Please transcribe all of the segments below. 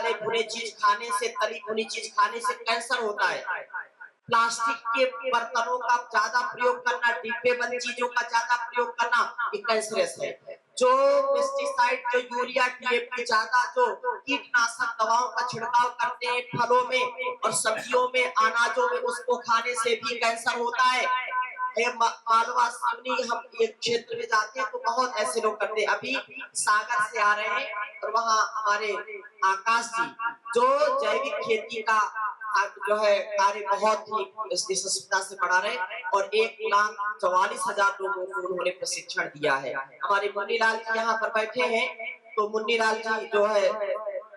तले भुने चीज खाने से, तली भुनी चीज खाने से कैंसर होता है। प्लास्टिक के बर्तनों का ज्यादा प्रयोग करना, डिब्बे बंद चीजों का ज्यादा प्रयोग करना, ये कैंसरस है। जो पेस्टिसाइड, जो यूरिया, डीएपी, ज्यादा जो कीटनाशक दवाओं का छिड़काव करते हैं फलों में और सब्जियों में, अनाजों में, उसको खाने से भी कैंसर होता है। मालवा सिवनी हम एक क्षेत्र में जाते हैं तो बहुत ऐसे लोग करते हैं। अभी सागर से आ रहे हैं और वहाँ हमारे आकाश जी जो जैविक खेती का जो है कार्य बहुत ही यशस्विता से बढ़ा रहे और 1,44,000 लोगों को उन्होंने प्रशिक्षण दिया है। हमारे मुन्नीलाल जी यहाँ पर बैठे हैं, तो मुन्नीलाल जी जो है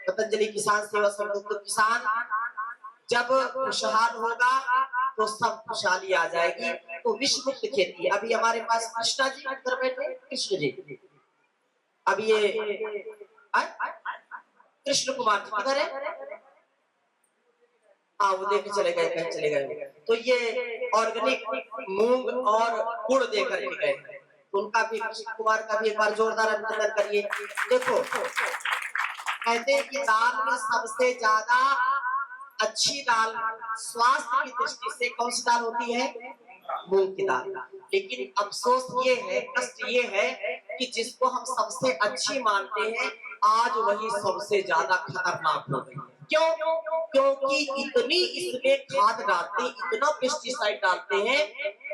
पतंजलि किसान सेवा संघ, तो किसान जब खुशहाल होगा तो सब खुशहाली आ जाएगी। तो विश्व मुक्त खेती, अभी हमारे पास कृष्णा जी उधर बैठे, कृष्ण जी, अब ये कृष्ण कुमार जी किधर है? हाँ, वो देखे चले गए, कहीं चले गए। तो ये ऑर्गेनिक मूंग और गुड़ देकर के गए, तो उनका भी, कृष्ण कुमार का भी एक बार जोरदार अभिनंदन करिए। देखो, कहते हैं कि दाल में सबसे ज्यादा अच्छी दाल स्वास्थ्य की दृष्टि से कौन सी दाल होती है? मूंग की दाल। लेकिन अफसोस ये है, कष्ट ये है कि जिसको हम सबसे अच्छी मानते हैं आज वही सबसे ज्यादा खतरनाक हो गई। क्यों? क्योंकि इतनी इसमें खाद डालते हैं, इतना पेस्टिसाइड डालते हैं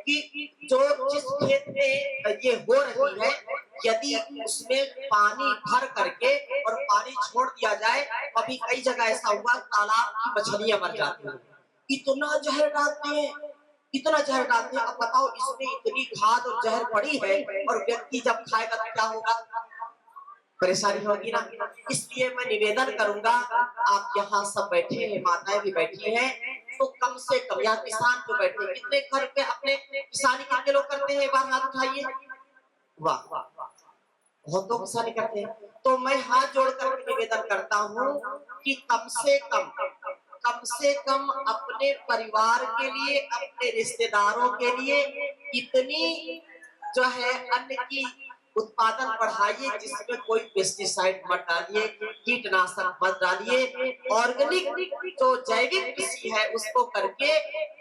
कि जो जिस खेत में ये हो रही है, यदि उसमें पानी भर करके और पानी छोड़ दिया जाए, अभी कई जगह ऐसा हुआ तालाब की मछलियां मर जाती हैं। इतना जहर डालते हैं, इतना जहर डालते हैं। अब बताओ, इसमें इतनी खाद और जहर पड़ी है और व्यक्ति जब खाएगा तो क्या होगा? परेशानी होगी ना। इसलिए मैं निवेदन करूंगा, आप यहाँ सब बैठे हैं, माताएं भी बैठी हैं, तो कम से कम यहाँ किसान जो बैठे, कितने घर पे अपने किसानी कितने लोग करते हैं? एक बार हाथ उठाइए। वाह, बहुत लोग किसानी करते हैं। तो मैं हाथ जोड़कर निवेदन करता हूँ कि कम से कम अपने परिवार के लिए, अपने रिश्तेदारों के लिए इतनी जो है अन्न की उत्पादन बढ़ाइए जिसमें कोई पेस्टिसाइड मत डालिए, कीटनाशक मत डालिए। ऑर्गेनिक जो जैविक कृषि है उसको करके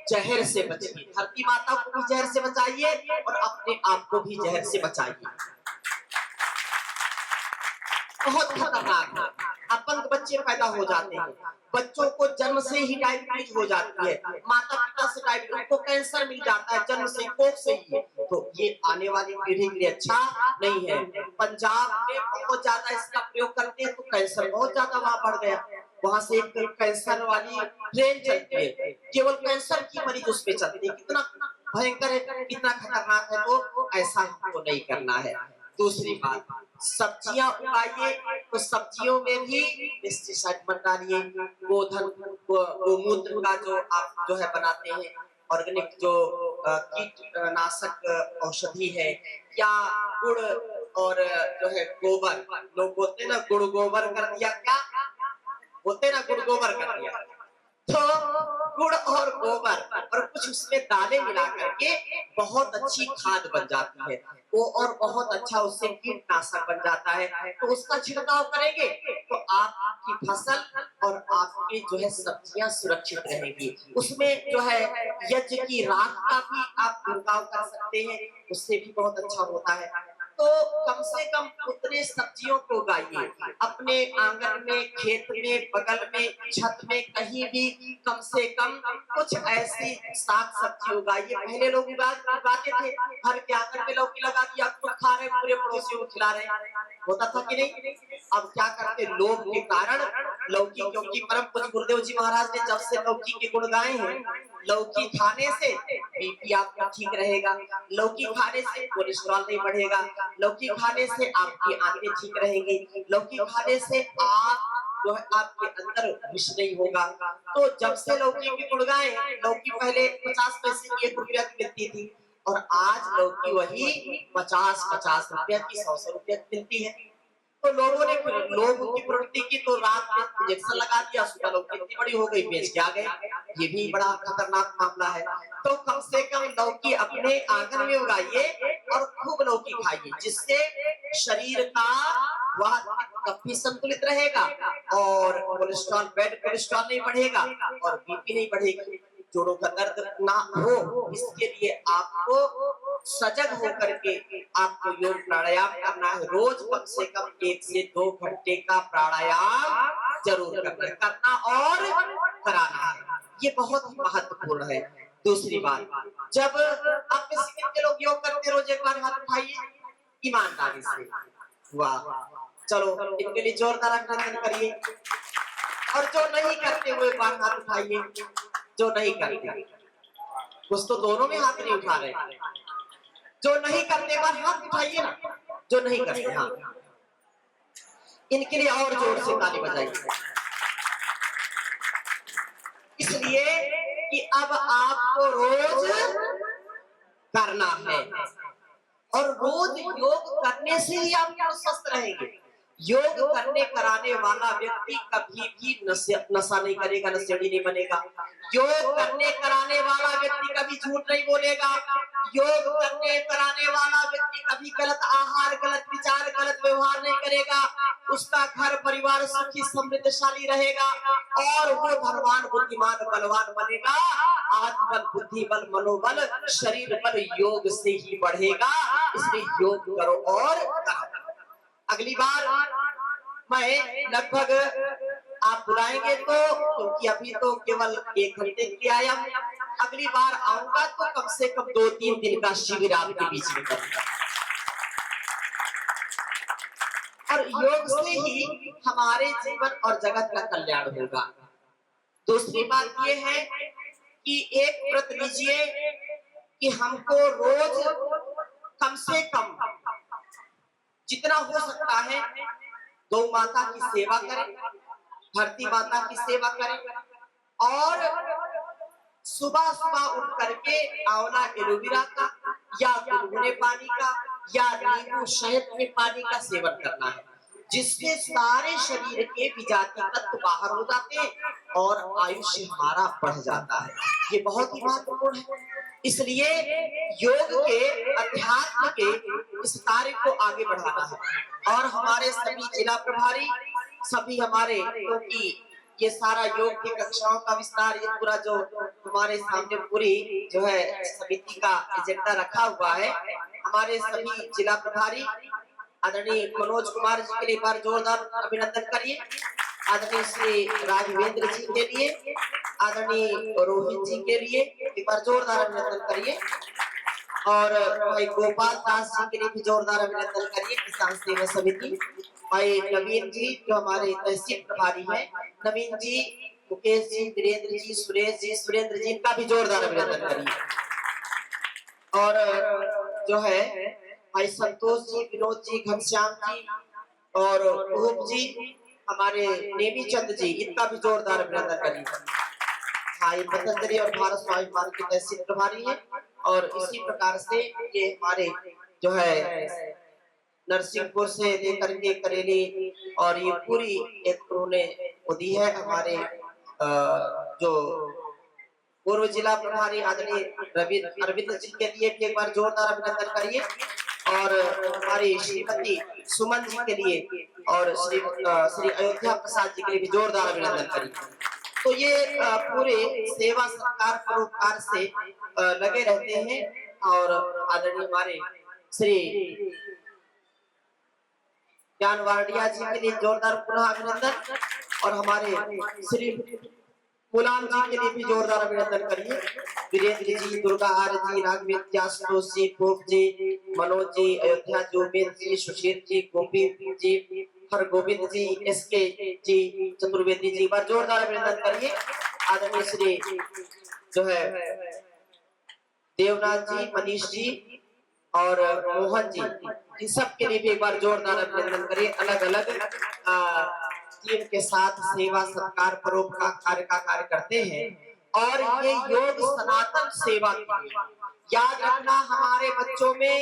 जहर से बचिए, धरती माता को भी जहर से बचाइए और अपने आप को भी जहर से बचाइए। बहुत खतरनाक है, अपंग बच्चे पैदा हो जाते हैं, बच्चों को जन्म से ही डायबिटीज हो जाती है, माता पिता से डायबिटीज, उनको कैंसर मिल जाता है जन्म से, कोख से ही। तो ये आने वाली पीढ़ी के लिए अच्छा नहीं है। पंजाब में बहुत ज्यादा इसका प्रयोग करते हैं तो कैंसर बहुत ज्यादा वहां बढ़ गया। वहां से एक कैंसर वाली ट्रेन चलती है, केवल कैंसर की मरीज उस पे चलती है। कितना भयंकर है, कितना खतरनाक है। तो ऐसा हमको नहीं करना है। दूसरी बात, सब्जियां उगाइए तो सब्जियों में भी पेस्टिसाइड मत डालिए। गोधन गोमूत्र का जो आप जो है बनाते हैं ऑर्गेनिक जो कीटनाशक औषधि है, या गुड़ और जो है गोबर, लोग बोलते हैं ना गुड़ गोबर कर दिया, क्या बोलते हैं ना गुड़ गोबर कर दिया। तो गुड़ और गोबर और कुछ उसमें दालें मिला करके बहुत अच्छी खाद बन जाती है वो, और बहुत अच्छा उससे कीटनाशक बन जाता है। तो उसका छिड़काव करेंगे तो आपकी फसल और आपकी जो है सब्जियां सुरक्षित रहेगी। उसमें जो है यज्ञ की राख का भी आप छिड़काव कर सकते हैं, उससे भी बहुत अच्छा होता है। तो कम से कम उतने सब्जियों को उगाइए अपने आंगन में, खेत में, बगल में, छत में, कहीं भी कम से कम कुछ ऐसी साग सब्जी उगाइए। पहले लोग उगाते थे, हर के आंगन में लौकी लगा दिया, खुद खा रहे, पूरे पड़ोसियों को खिला रहे, होता था कि नहीं? अब क्या करते, लोभ के कारण लौकी, क्योंकि परम पूज्य गुरुदेव जी महाराज ने जब से लौकी के गुण गाए हैं, लौकी खाने से बीपी आपका ठीक रहेगा, लौकी खाने से कोलेस्ट्रॉल नहीं बढ़ेगा, लौकी खाने से आपकी आंखें ठीक रहेंगी, लौकी खाने से आप जो है आपके अंदर विष नहीं होगा। तो जब से लौकी के गुण गाए, लौकी पहले 50 पैसे की 1 रुपया की मिलती थी और आज लौकी वही 50-50 रुपया की, 100 रुपया की मिलती है। तो लोगों ने फिर लोग की प्रवृत्ति की, तो रात में इंजेक्शन लगा दिया, सुबह लौकी इतनी बड़ी हो गई, बेच के आ गए। ये भी बड़ा खतरनाक मामला है। तो कम से कम लौकी अपने आंगन में उगाइए और खूब लौकी खाइए, जिससे शरीर का वह भी संतुलित रहेगा और कोलेस्ट्रॉल, बैड कोलेस्ट्रॉल नहीं बढ़ेगा और बीपी नहीं बढ़ेगी, जोड़ों का दर्द ना हो। इसके लिए आपको सजग होकर के आपको योग प्राणायाम करना है। रोज कम से कम 1 से 2 घंटे का प्राणायाम जरूर करना और कराना है। ये बहुत ही महत्वपूर्ण है। दूसरी बात, जब आप में से कितने लोग योग करते रोज, एक बार हाथ उठाइए ईमानदारी से। वाह, चलो इनके लिए जोरदार अभिनंदन करिए। और जो नहीं करते हुए एक बार हाथ उठाइए, जो नहीं करते। कुछ तो दोनों में हाथ नहीं उठा रहे। जो नहीं करते बार हाथ उठाइए ना, जो नहीं करते। हाँ, इनके लिए और जोर से ताली बजाइए। इसलिए कि अब आपको रोज करना है और रोज योग करने से ही आप स्वस्थ रहेंगे। योग करने कराने वाला व्यक्ति कभी भी नशा नहीं करेगा, नशेड़ी नहीं बनेगा। योग करने कराने वाला व्यक्ति कभी झूठ नहीं बोलेगा। योग करने कराने वाला व्यक्ति कभी गलत आहार, गलत विचार, गलत व्यवहार नहीं करेगा। उसका घर परिवार सुखी समृद्धशाली रहेगा और वो धनवान, बुद्धिमान, बलवान बनेगा। आत्मबल, बुद्धि बल, मनोबल, शरीर बल योग से ही बढ़ेगा। इसलिए योग करो और करो। अगली बार मैं लगभग आप बुलाएंगे तो, क्योंकि अभी तो केवल 1 घंटे के आया हूं, अगली बार आऊंगा तो कम से कम 2-3 दिन का शिविर आपके बीच में करूंगा। और योग से ही हमारे जीवन और जगत का कल्याण होगा। दूसरी बात यह है कि एक व्रत लीजिए कि हमको रोज कम से कम जितना हो सकता है गौ माता की सेवा करें, धरती माता की सेवा करें और सुबह सुबह उठ करके आंवला, एलोवेरा का या गुनगुने पानी का या नींबू शहद के पानी का सेवन करना है, जिससे सारे शरीर के विजातीय तत्व बाहर हो जाते हैं और आयुष्य हमारा बढ़ जाता है। ये बहुत ही महत्वपूर्ण है। इसलिए योग के, अध्यात्म के इस कार्य को आगे बढ़ाना है। और हमारे सभी जिला प्रभारी, सभी हमारे, क्योंकि ये सारा योग की कक्षाओं का विस्तार, ये पूरा जो हमारे सामने पूरी जो है समिति का एजेंडा रखा हुआ है, हमारे सभी जिला प्रभारी आदरणीय मनोज कुमार जी के लिए एक बार जोरदार अभिनंदन करिए। आदरणीय श्री राघवेंद्र जी के लिए, आदरणीय रोहित जी के लिए एक बार जोरदार अभिनंदन करिए। और भाई गोपाल दास जी के लिए भी जोरदार अभिनंदन करिए, किसान सेवा समिति। भाई नवीन जी जो हमारे तहसील प्रभारी है, नवीन जी, मुकेश जी, वीरेंद्र जी, सुरेश जी, सुरेंद्र जी का भी जोरदार अभिनंदन करिए। और जो है भाई संतोष जी, विनोद जी, घनश्याम जी और रूप जी, हमारे नेमी चंद जी, इनका भी जोरदार अभिनंदन करिए। भाई पतंजलि और भारत स्वाभिमान के तहसील प्रभारी है। और इसी प्रकार से ये हमारे जो है नरसिंहपुर से लेकर के करेली और ये पूरी एक उन्होंने दी है हमारे जो पूर्व जिला प्रभारी आदरणीय अरविंद जी के लिए भी एक बार जोरदार अभिनंदन करिए। और हमारी श्रीमती सुमन जी के लिए और श्री अयोध्या प्रसाद जी के लिए भी जोरदार अभिनंदन करिए। तो ये पूरे सेवा सत्कार परोपकार से लगे रहते हैं। और आदरणीय हमारे श्री ज्ञान वारडिया जी के लिए जोरदार पुनः अभिनंदन। और हमारे श्री गुलाम जी के लिए भी जोरदार अभिनंदन करिए। वीरेंद्र जी, दुर्गा आर्य जी, राघवेंद्र, आशुतोष जी, गोप जी, मनोज जी, अयोध्या जी, उमेश जी, सुशील जी, गोपी जी, हर गोविंद जी, एसके जी, चतुर्वेदी जी, बार जोरदार अभिनंदन करिए। आदरणीय श्री जो है देवनाथ जी, मनीष जी और मोहन जी, इन सब के लिए भी एक बार जोरदार अभिनंदन करिए। अलग अलग टीम के साथ सेवा सत्कार परोपकार कार्य का कार्य करते हैं। और ये योग सनातन सेवा की, याद रखना हमारे बच्चों में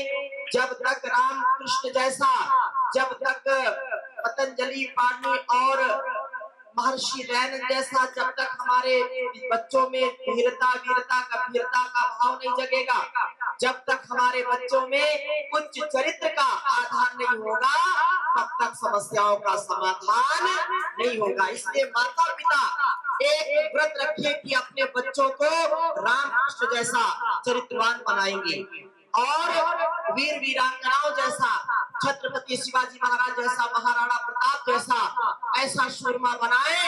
जब तक राम कृष्ण जैसा, जब तक पतंजलि पाणि और महर्षि दयानंद जैसा जब तक हमारे बच्चों में वीरता गंभीरता का भाव नहीं जगेगा, जब तक हमारे बच्चों में उच्च चरित्र का आधार नहीं होगा, तब तक समस्याओं का समाधान नहीं होगा। इसलिए माता पिता एक व्रत रखिए कि अपने बच्चों को रामकृष्ण जैसा चरित्रवान बनाएंगे और वीर वीरांगनाओं जैसा, छत्रपति शिवाजी महाराज जैसा, महाराणा प्रताप जैसा ऐसा सूरमा बनाए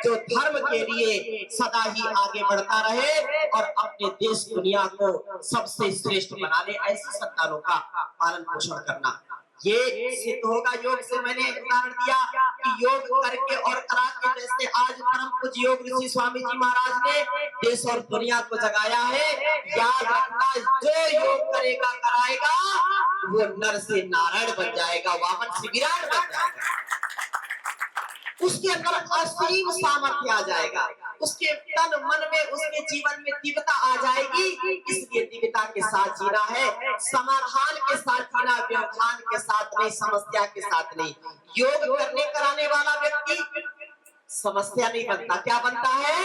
जो धर्म के लिए सदा ही आगे बढ़ता रहे और अपने देश दुनिया को सबसे श्रेष्ठ बनाने ऐसी संतानों का पालन पोषण करना। ये सिद्ध होगा योग से। मैंने उदाहरण दिया कि योग करके और करा के, जैसे आज परम पूज्य योग ऋषि स्वामी जी महाराज ने देश और दुनिया को जगाया है। याद रखना, जो योग करेगा कराएगा वो नर से नारायण बन जाएगा, वामन से विराट बन जाएगा। उसके अंदर असीम सामर्थ्य आ जाएगा, उसके तन मन में, उसके जीवन में दिव्यता आ जाएगी। इसलिए दिव्यता के साथ जीना है, समाधान के साथ जीना, व्यवधान के साथ नहीं, समस्या के साथ नहीं। योग करने कराने वाला व्यक्ति समस्या नहीं बनता, क्या बनता है?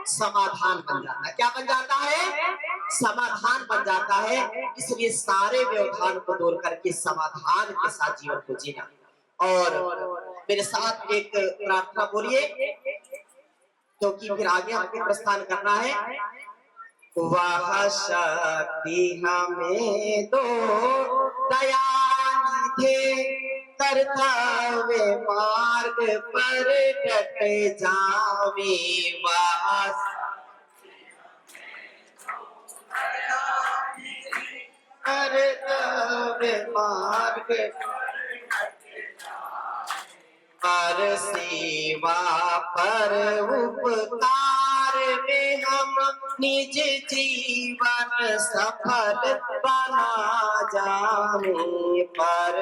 समाधान बन जाता है। क्या बन जाता है? समाधान बन जाता है। इसलिए सारे व्यवधान को दूर करके समाधान के साथ जीवन को जीना। और मेरे साथ एक प्रार्थना बोलिए, क्योंकि फिर आगे हमको प्रस्थान करना है। वह शक्ति हमें दो दयानिधे, कर्तव्य मार्ग पर डट जावे। वह कर्तव्य मार्ग पर सेवा पर उपकार में हम निज जीवन सफल बना जाने। पर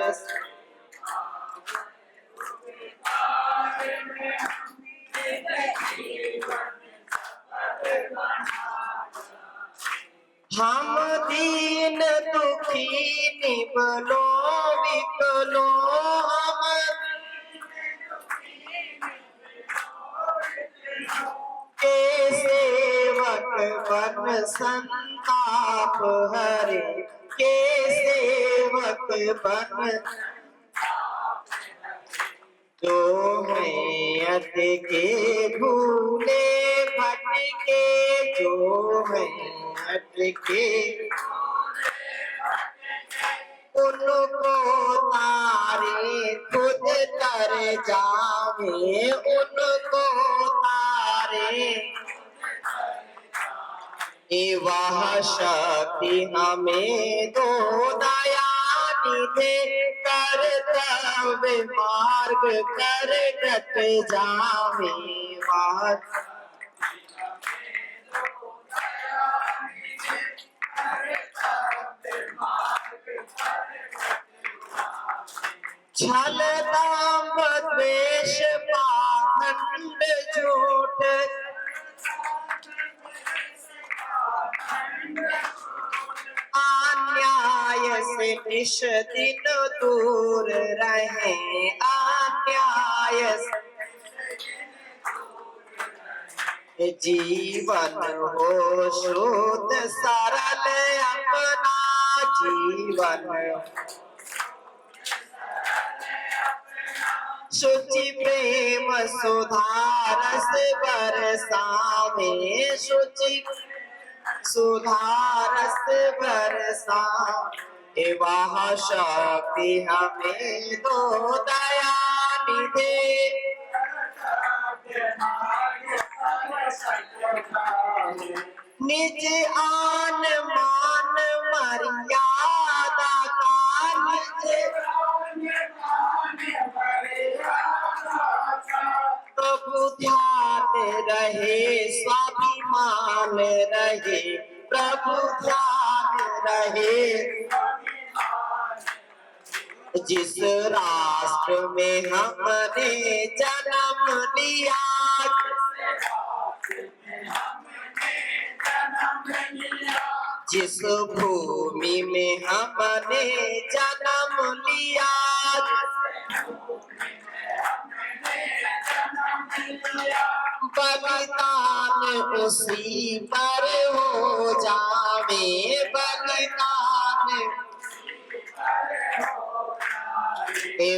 हम दीन दुखी निबलो विकलो, हम के सेवक बन संताप हरे, के सेवक बन जो है अति के भूले भटके, जो है अति के उनको तारे खुद तर जावे, उनको तारे। वह शक्ति हमें दो दयानिधे, कर्तव्य मार्ग कर डट जावे। वह छल दाम्भ द्वेष पाखंड झूठ, अन्याय से निश दिन दूर रहे, अन्याय से जीवन हो शुद्ध सरल, अपना जीवन शुचि प्रेम सुधारस बरसावे, शुचि सुधारस बरसावे। वह शक्ति हमें दो दयानिधे, निज आन मान मर्यादा का, निज प्रभु ध्यान रहे, स्वाभिमान रहे, प्रभु ध्यान रहे। जिस राष्ट्र में हमने जन्म लिया, जिस भूमि में हमने जन्म लिया, बलिदान उसी पर हो जावे, बलिदान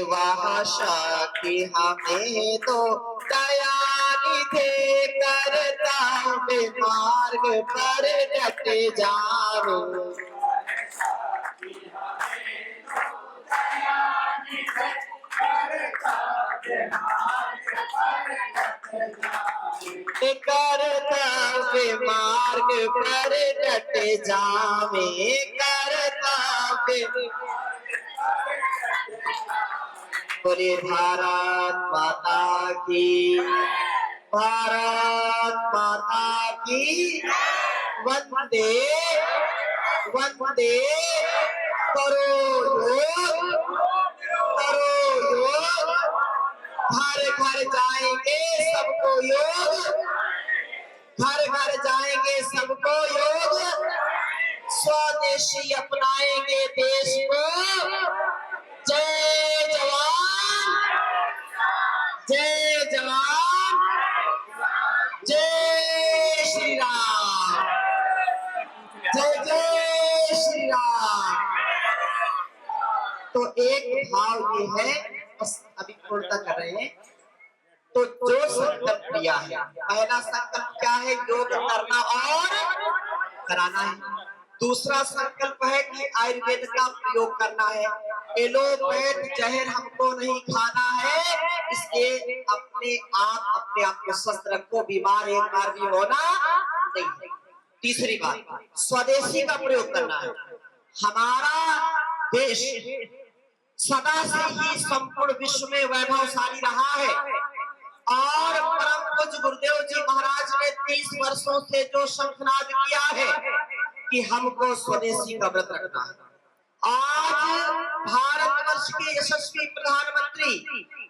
वह शक्ति हमें तो दया निधे करता वे मार्ग पर डट जाओ। कर्तव्य मार्ग पर डट जावे, कर्तव्य। बोले भारत माता की, भारत माता की वंदे वंदे। करो योग, करो योग, घर घर जाएंगे सबको योग, घर घर जाएंगे सबको योग, स्वदेशी अपनाएंगे देश को। जय जवान, जय जवान, जय श्री राम, जय जय श्री राम। तो एक भाव ये है, बस अभी पूर्णता कर रहे हैं। तो जो संकल्प लिया है, पहला संकल्प क्या है? योग करना और कराना है। दूसरा संकल्प है कि आयुर्वेद का प्रयोग करना है। एलोपैथ जहर हमको नहीं खाना है, इसलिए अपने आप को स्वस्थ रखो, बीमार एक बार भी होना नहीं। तीसरी बात, स्वदेशी का प्रयोग करना है। हमारा देश सदा से ही संपूर्ण विश्व में वैभवशाली रहा है और परम पूज्य गुरुदेव जी महाराज ने 30 वर्षों से जो शंखनाद किया है कि हमको स्वदेशी का व्रत रखना है। आज भारतवर्ष के यशस्वी प्रधानमंत्री,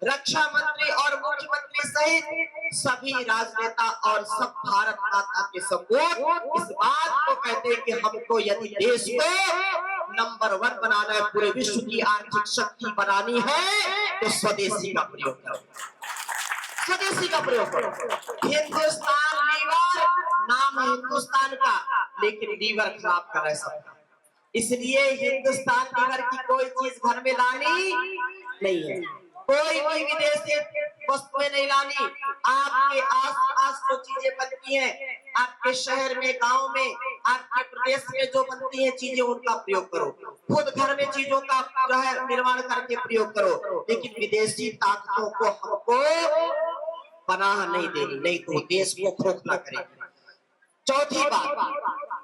रक्षा मंत्री और मुख्यमंत्री सहित सभी राजनेता और सब भारत माता के सपूत इस बात को कहते हैं कि हमको यदि देश को नंबर 1 बनाना है, पूरे विश्व की आर्थिक शक्ति बनानी है, तो स्वदेशी का प्रयोग करो, स्वदेशी का प्रयोग करो। हिंदुस्तान लीवर नाम है हिंदुस्तान का, लेकिन लीवर खराब कर रहा है सबका। इसलिए हिंदुस्तान लीवर की कोई चीज घर में लानी नहीं है, कोई भी विदेशी वस्तुएं नहीं लानी। आपके आस-पास जो चीजें बनती हैं, आपके शहर में, गांव में, आपके प्रदेश में जो बनती हैं चीजें, उनका प्रयोग करो। खुद घर में चीजों का जो है निर्माण करके प्रयोग करो, लेकिन विदेशी ताकतों को हमको पनाह नहीं देनी, नहीं तो देश को खोखला करेगी। चौथी बात,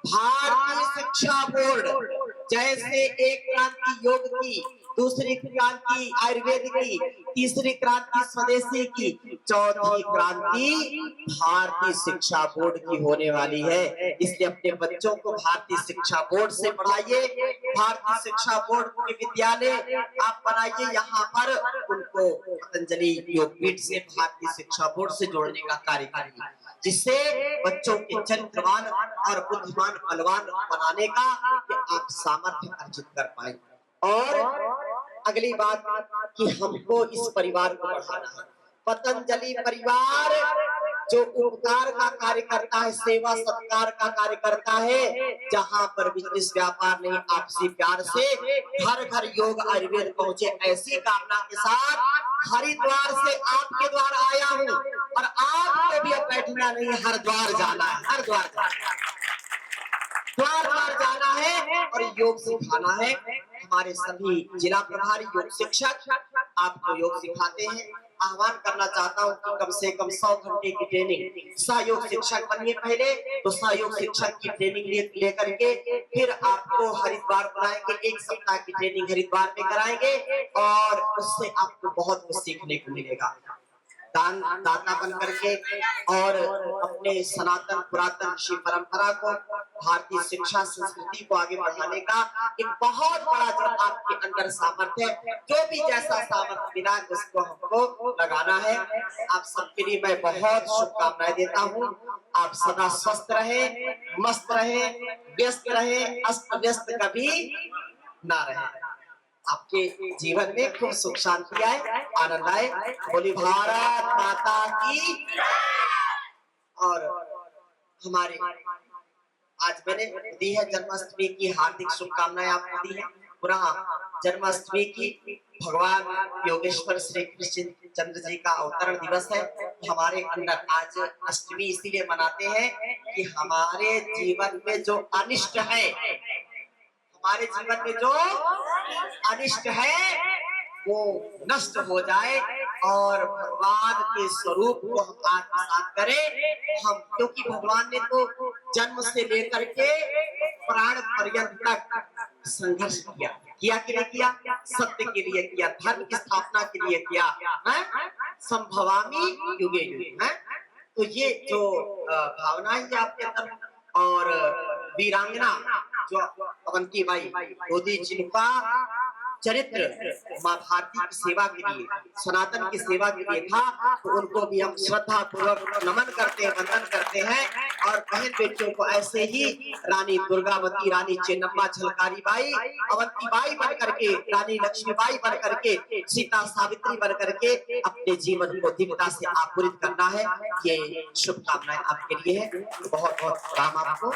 भारतीय शिक्षा बोर्ड जैसे एक क्रांति योग की, दूसरी क्रांति आयुर्वेद की, तीसरी क्रांति स्वदेशी की, चौथी क्रांति भारतीय शिक्षा बोर्ड की होने वाली है। इसलिए अपने बच्चों को भारतीय शिक्षा बोर्ड से पढ़ाइए। भारतीय शिक्षा बोर्ड के विद्यालय आप बनाइए, यहाँ पर उनको पतंजलि योगपीठ से भारतीय शिक्षा बोर्ड से जोड़ने का कार्य करिए, जिससे बच्चों के चरित्रवान और बुद्धिमान बलवान बनाने का आप सामर्थ्य अर्जित कर पाए। और अगली बात कि हमको इस परिवार को बढ़ाना है। पतंजलि परिवार जो उपकार का कार्य करता है, सेवा सत्कार का कार्य करता है, जहाँ पर बिजनेस व्यापार नहीं, आपसी प्यार से घर घर योग आयुर्वेद पहुंचे, ऐसी कामना के साथ हरिद्वार से आपके द्वार आया हूँ। और आपको भी अब बैठना नहीं, हरिद्वार जाना है, हरिद्वार द्वार द्वार जाना है और योग सिखाना है। हमारे सभी जिला प्रभारी योग शिक्षक आपको योग सिखाते हैं। आह्वान करना चाहता हूँ कि कम से कम 100 घंटे की ट्रेनिंग, सहयोग शिक्षक बनिए पहले, तो सहयोग शिक्षक की ट्रेनिंग लेकर के फिर आपको हरिद्वार बनाएंगे, 1 सप्ताह की ट्रेनिंग हरिद्वार में कराएंगे और उससे आपको बहुत कुछ सीखने को मिलेगा। दान दाता बन करके और अपने सनातन पुरातन ऋषि परंपरा को, भारतीय शिक्षा संस्कृति को आगे बढ़ाने का एक बहुत बड़ा जो आपके अंदर सामर्थ्य है, जो भी जैसा सामर्थ्य मिला उसको हमको लगाना है। आप सबके लिए मैं बहुत शुभकामनाएं देता हूँ। आप सदा स्वस्थ रहे, मस्त रहे, व्यस्त रहे, अस्त व्यस्त कभी ना रहे। आपके जीवन में खूब सुख शांति आए, आनंद आए। बोली भारत माता की। और हमारे आज मैंने दी है जन्माष्टमी की हार्दिक शुभकामनाएं आपको दी है। पुनः जन्माष्टमी की भगवान योगेश्वर श्री कृष्ण चंद्र जी का अवतरण दिवस है। हमारे अंदर आज अष्टमी इसीलिए मनाते हैं कि हमारे जीवन में जो अनिष्ट है, हमारे जीवन में जो अनिष्ट है वो नष्ट हो जाए और भगवान के स्वरूप को हम आत्मसात करें। हम क्योंकि भगवान ने तो जन्म से लेकर के प्राण पर्यंत तक संघर्ष किया, किया कि नहीं किया? सत्य के लिए किया, धर्म की स्थापना के लिए किया है। संभवामी युगे युगे है। तो ये जो भावना है आपके अंदर और वीरांगना जो अवंतीबाई मोदी जिनका चरित्र माँ भारती की सेवा के लिए, सनातन की सेवा के लिए था, तो उनको भी हम श्रद्धा पूर्वक नमन करते हैं, वंदन करते हैं। और बहन बेटियों को ऐसे ही रानी दुर्गावती, रानी चेन्नम्मा झलकारी बाई, अवंतीबाई बन करके, रानी लक्ष्मीबाई बन करके, सीता सावित्री बन करके अपने जीवन को दिव्यता से आपूरित करना है। ये शुभकामनाएं आपके लिए है। बहुत बहुत राम आपको।